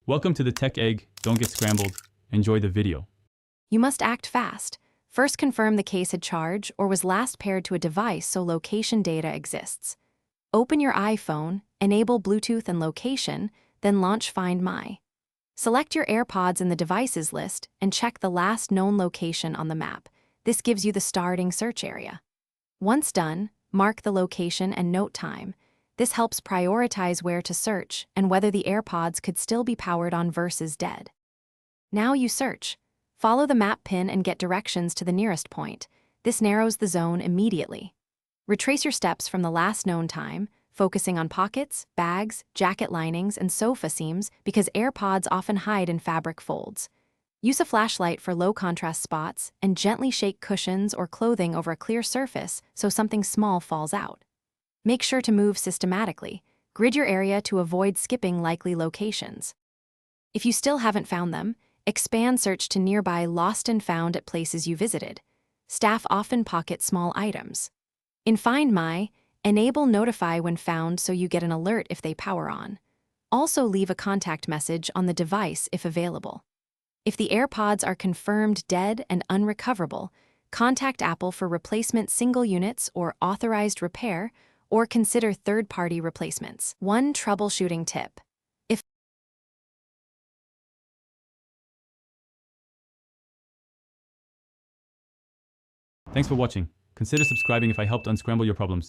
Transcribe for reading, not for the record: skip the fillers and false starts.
Welcome to the Tech Egg. Don't get scrambled. Enjoy the video. You must act fast. First confirm the case had charge or was last paired to a device so location data exists. Open your iPhone, enable Bluetooth and location, then launch Find My. Select your Airpods in the devices list and check the last known location on the map. This gives you the starting search area. Once done, mark the location and note time. This helps prioritize where to search and whether the Airpods could still be powered on versus dead. Now you search. Follow the map pin and get directions to the nearest point. This narrows the zone immediately. Retrace your steps from the last known time, focusing on pockets, bags, jacket linings, and sofa seams because Airpods often hide in fabric folds. Use a flashlight for low-contrast spots and gently shake cushions or clothing over a clear surface so something small falls out. Make sure to move systematically. Grid your area to avoid skipping likely locations. If you still haven't found them, expand search to nearby lost and found at places you visited. Staff often pocket small items. In Find My, enable Notify when found so you get an alert if they power on. Also leave a contact message on the device if available. If the Airpods are confirmed dead and unrecoverable, contact Apple for replacement single units or authorized repair, or consider third-party replacements. One troubleshooting tip. Thanks for watching. Consider subscribing if I helped unscramble your problems.